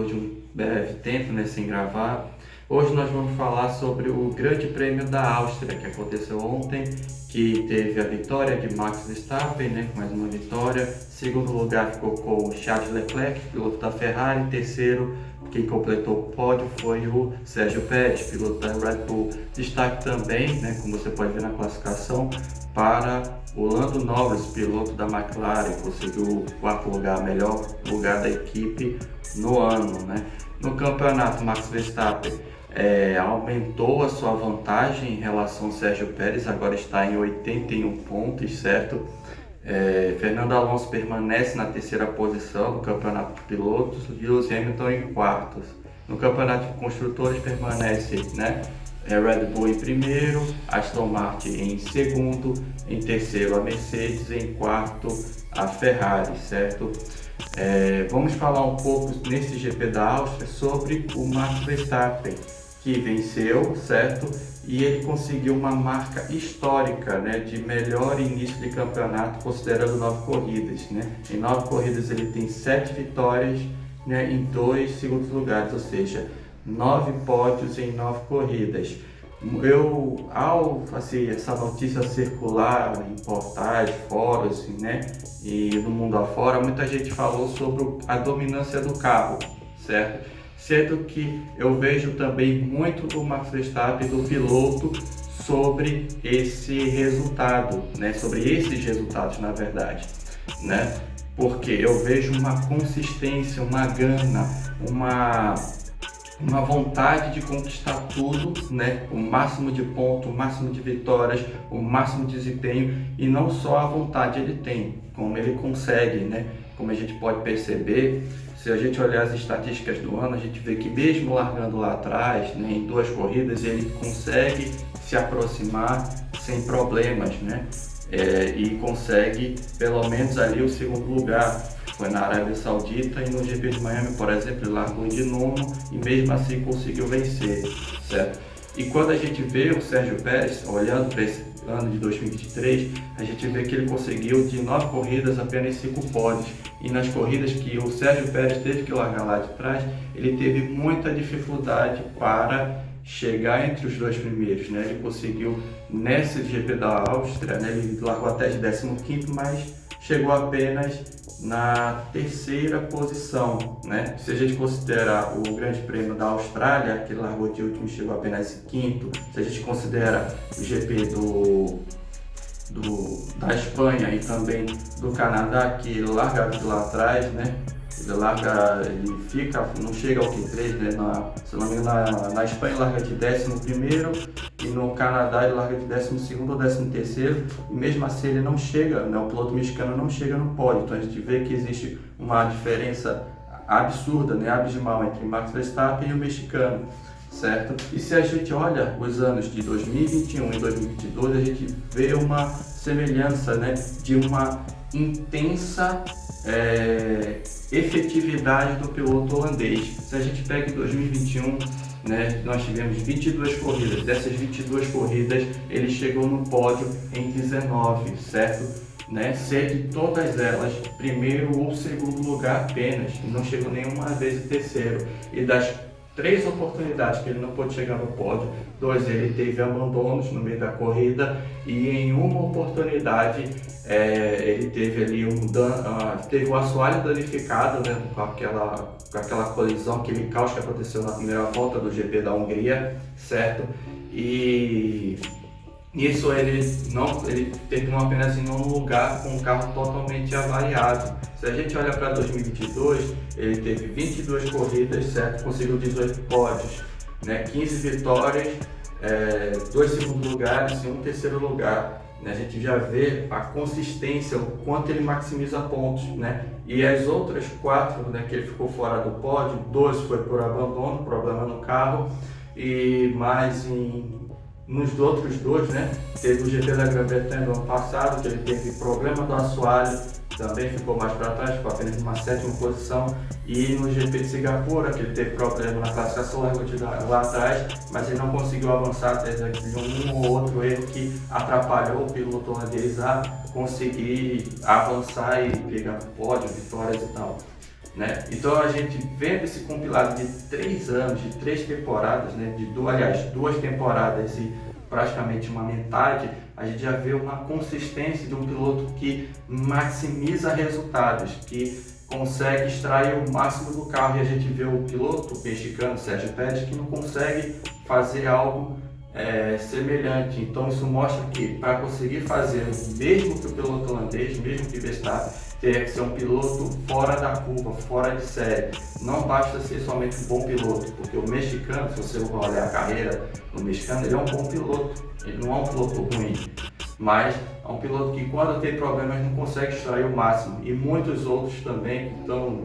depois de um breve tempo, né, sem gravar. Hoje nós vamos falar sobre o Grande Prêmio da Áustria, que aconteceu ontem, que teve a vitória de Max Verstappen, né, mais uma vitória. Segundo lugar ficou com o Charles Leclerc, piloto da Ferrari. Terceiro, quem completou o pódio foi o Sérgio Pérez, piloto da Red Bull. Destaque também, né, como você pode ver na classificação, para o Lando Norris, piloto da McLaren, conseguiu o quarto lugar, melhor lugar da equipe no ano, né? No campeonato, Max Verstappen aumentou a sua vantagem em relação ao Sérgio Pérez, agora está em 81 pontos, certo? Fernando Alonso permanece na terceira posição no campeonato de pilotos e Lewis Hamilton em quartos. No campeonato de construtores permanece, né, Red Bull em primeiro, Aston Martin em segundo, em terceiro a Mercedes, em quarto a Ferrari, certo? Vamos falar um pouco nesse GP da Áustria sobre o Max Verstappen, que venceu, certo? E ele conseguiu uma marca histórica, né, de melhor início de campeonato, considerando 9 corridas, né? Em 9 corridas ele tem 7 vitórias, né, em 2 segundos lugares, ou seja, 9 pódios em 9 corridas. Essa notícia circular em portais, fóruns, né, e no mundo afora, muita gente falou sobre a dominância do carro, certo? Sendo que eu vejo também muito do Max Verstappen, do piloto, sobre esse resultado, né? Sobre esses resultados, na verdade, né? Porque eu vejo uma consistência, uma gana, uma vontade de conquistar tudo, né? O máximo de pontos, o máximo de vitórias, o máximo de desempenho, e não só a vontade ele tem, como ele consegue, né? Como a gente pode perceber, se a gente olhar as estatísticas do ano, a gente vê que mesmo largando lá atrás, né, em 2 corridas, ele consegue se aproximar sem problemas, né? E consegue pelo menos ali o segundo lugar. Foi na Arábia Saudita e no GP de Miami, por exemplo, ele largou de nono e mesmo assim conseguiu vencer, certo? E quando a gente vê o Sérgio Pérez, olhando para esse ano de 2023, a gente vê que ele conseguiu de 9 corridas apenas 5 pódios. E nas corridas que o Sérgio Pérez teve que largar lá de trás, ele teve muita dificuldade para chegar entre os 2 primeiros, né? Ele conseguiu nesse GP da Áustria, né? Ele largou até de 15º, mas chegou apenas na terceira posição, né? Se a gente considerar o Grande Prêmio da Austrália, que ele largou de último e chegou apenas em quinto, se a gente considera o GP da Espanha e também do Canadá, que ele larga de lá atrás, né? Ele fica, não chega ao Q3, né? Se não me engano, na Espanha ele larga de 11º e no Canadá ele larga de 12º ou 13º, e mesmo assim ele não chega, né? O piloto mexicano não chega no pódio. Então a gente vê que existe uma diferença absurda, né? Abismal entre Max Verstappen e o mexicano, certo? E se a gente olha os anos de 2021 e 2022, a gente vê uma semelhança, né, de uma intensa efetividade do piloto holandês. Se a gente pega em 2021, né, nós tivemos 22 corridas. Dessas 22 corridas, ele chegou no pódio em 19, certo? Né? Sendo todas elas primeiro ou segundo lugar apenas, não chegou nenhuma vez em terceiro. E das 3 oportunidades que ele não pôde chegar no pódio, 2 ele teve abandonos no meio da corrida, e em uma oportunidade ele teve ali teve o assoalho danificado, né, com aquela colisão, aquele caos que aconteceu na primeira volta do GP da Hungria, certo? E nisso ele terminou apenas em nono lugar, com o carro totalmente avariado. Se a gente olha para 2022, ele teve 22 corridas, certo? Conseguiu 18 pódios, né? 15 vitórias, 2 segundos lugares e 1 terceiro lugar. Né? A gente já vê a consistência, o quanto ele maximiza pontos, né? E as outras 4, né, que ele ficou fora do pódio, 2 foi por abandono, problema no carro, e mais nos outros 2, né, teve o GP da Grã-Bretanha do ano passado, que ele teve problema do assoalho, também ficou mais para trás, ficou apenas numa 7ª posição, e no GP de Singapura, que ele teve problema na classificação, largou de lá atrás, mas ele não conseguiu avançar, teve um ou outro erro que atrapalhou o piloto holandês a conseguir avançar e pegar pódio, vitórias e tal. né? Então a gente vendo esse compilado de 3 anos, de 3 temporadas, né? Aliás, 2 temporadas e praticamente uma metade, a gente já vê uma consistência de um piloto que maximiza resultados, que consegue extrair o máximo do carro, e a gente vê o piloto mexicano Sérgio Pérez que não consegue fazer algo semelhante. Então isso mostra que para conseguir fazer o mesmo que o piloto holandês, mesmo que Verstappen, teria que ser um piloto fora da curva, fora de série. Não basta ser somente um bom piloto, porque o mexicano, se você olhar a carreira do mexicano, ele é um bom piloto, ele não é um piloto ruim, mas é um piloto que quando tem problemas não consegue extrair o máximo, e muitos outros também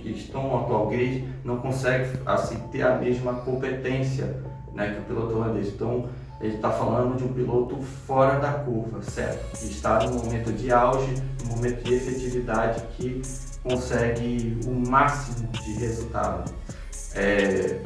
que estão no atual grid não conseguem assim, ter a mesma competência, né, que o piloto holandês. Então ele está falando de um piloto fora da curva, certo? Que está no momento de auge, no momento de efetividade, que consegue o máximo de resultado.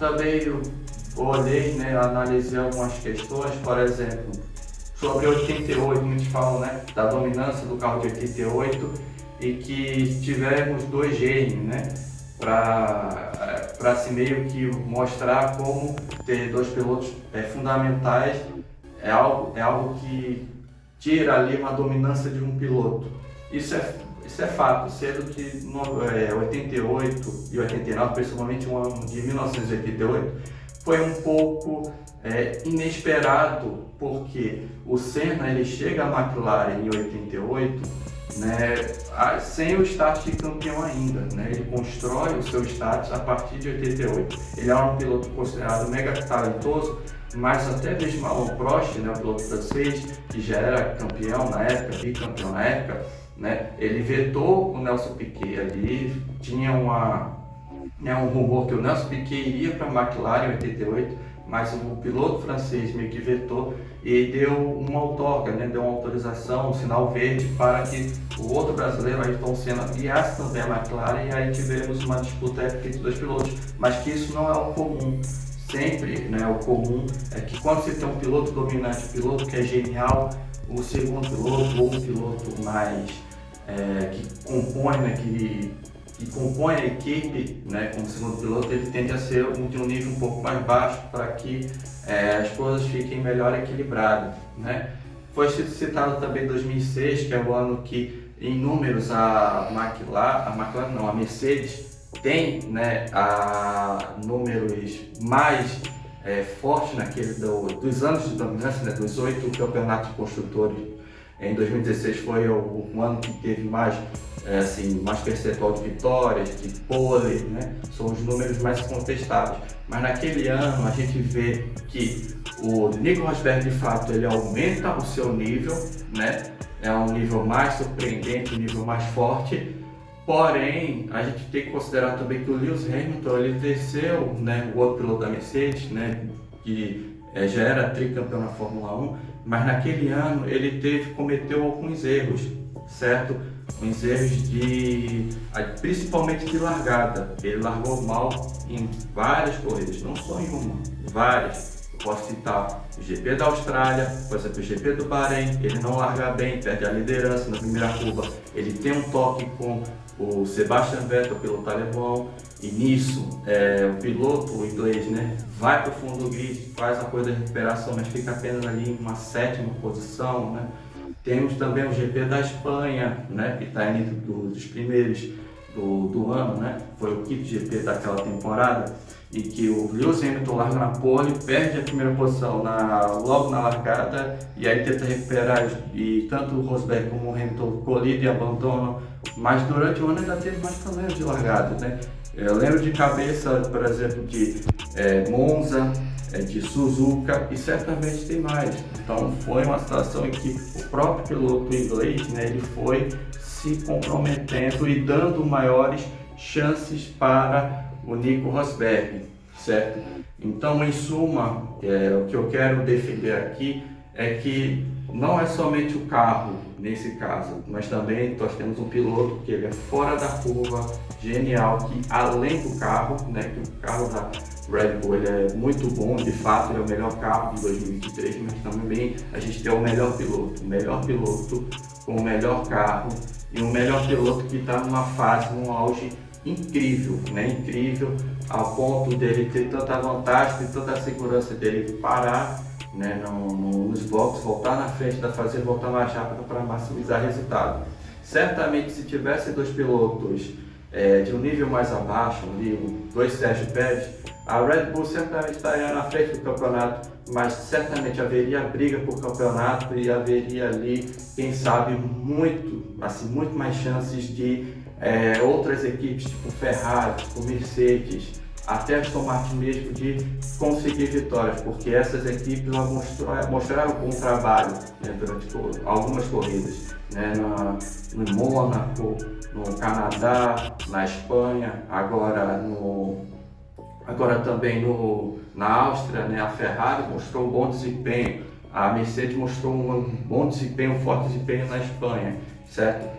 Também eu olhei, né, analisei algumas questões, por exemplo, sobre 88, muitos falam, né, da dominância do carro de 88 e que tivemos 2 gênios, né, para assim meio que mostrar como ter 2 pilotos fundamentais é algo que tira ali uma dominância de um piloto. Isso é fato, sendo que 88 e 89, principalmente o ano de 1988, foi um pouco inesperado, porque o Senna ele chega à McLaren em 88, né, sem o status de campeão ainda, né? Ele constrói o seu status a partir de 88. Ele é um piloto considerado mega talentoso, mas até mesmo Alain Prost, né, o piloto francês, que já era campeão na época, bicampeão na época, né, ele vetou o Nelson Piquet ali. Tinha um rumor que o Nelson Piquet iria para a McLaren em 88, mas o piloto francês meio que vetou e deu uma outorga, né? Deu uma autorização, um sinal verde para que o outro brasileiro, Ayrton Senna, guiasse também a McLaren, e aí tivemos uma disputa entre 2 pilotos, mas que isso não é o comum. Sempre, né, o comum é que quando você tem um piloto dominante, um piloto que é genial, o segundo piloto ou um piloto mais que compõe, né, que compõe a equipe, né, como segundo piloto, ele tende a ser de um nível um pouco mais baixo para que as coisas fiquem melhor equilibradas, né? Foi citado também 2006, que é o ano que em números a Mercedes tem, né, números mais fortes dos anos de dominância, né, dos 8 campeonatos de construtores. Em 2016 foi o ano que teve mais percentual de vitórias, de pole, né? São os números mais contestados. Mas naquele ano a gente vê que o Nico Rosberg, de fato, ele aumenta o seu nível, né? É um nível mais surpreendente, um nível mais forte. Porém, a gente tem que considerar também que o Lewis Hamilton, ele desceu, né, o outro piloto da Mercedes, né, que já era tricampeão na Fórmula 1, mas naquele ano ele cometeu alguns erros, certo? Uns erros principalmente de largada. Ele largou mal em várias corridas, não só em uma, várias. Eu posso citar o GP da Austrália, por exemplo, o GP do Bahrein. Ele não larga bem, perde a liderança na primeira curva. Ele tem um toque com o Sebastian Vettel, piloto alemão, e nisso o piloto inglês, né, vai para o fundo do grid, faz a coisa de recuperação, mas fica apenas ali em uma 7ª posição, né? Temos também o GP da Espanha, né, que está entre dos primeiros do ano, né? Foi o 5º GP daquela temporada, e que o Lewis Hamilton larga na pole, perde a primeira posição logo na largada, e aí tenta recuperar, e tanto o Rosberg como o Hamilton colidem e abandonam, mas durante o ano ainda teve mais problemas de largada, né? Eu lembro de cabeça, por exemplo, de Monza, de Suzuka, e certamente tem mais. Então foi uma situação em que o próprio piloto inglês, né, ele foi se comprometendo e dando maiores chances para o Nico Rosberg, certo? Então, em suma, o que eu quero defender aqui é que não é somente o carro nesse caso, mas também nós temos um piloto que ele é fora da curva, genial, que além do carro, né, que o carro da Red Bull ele é muito bom, de fato ele é o melhor carro de 2023, mas também a gente tem o melhor piloto com o melhor carro e o melhor piloto que está numa fase, num auge incrível, né? Incrível, ao ponto dele ter tanta vantagem, ter tanta segurança dele parar, né, nos boxes, voltar na frente da fazer, voltar mais rápido para maximizar resultado. Certamente, se tivesse dois pilotos de um nível mais abaixo, dois Sérgio Pérez, a Red Bull certamente estaria na frente do campeonato, mas certamente haveria briga por campeonato e haveria ali, quem sabe, muito mais chances de outras equipes, tipo Ferrari, tipo Mercedes, até Aston Martin mesmo, de conseguir vitórias, porque essas equipes mostraram um bom trabalho, né, durante algumas corridas, né, no Mônaco, no Canadá, na Espanha, agora também na Áustria, né, a Ferrari mostrou um bom desempenho, a Mercedes mostrou um bom desempenho, um forte desempenho na Espanha, certo?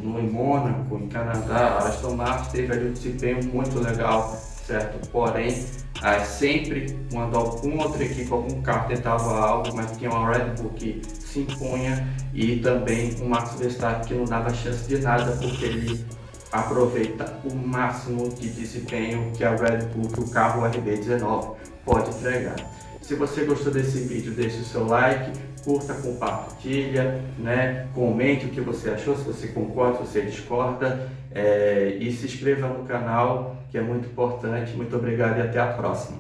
No Mônaco, em Canadá, a Aston Martin teve ali um desempenho muito legal, certo? Porém, sempre quando alguma outra equipe, algum carro tentava algo, mas tinha uma Red Bull que se impunha e também o Max Verstappen que não dava chance de nada, porque ele aproveita o máximo de desempenho que a Red Bull, que o carro RB19 pode entregar. Se você gostou desse vídeo, deixe o seu like, curta, compartilha, né? Comente o que você achou, se você concorda, se você discorda, e se inscreva no canal, que é muito importante. Muito obrigado e até a próxima.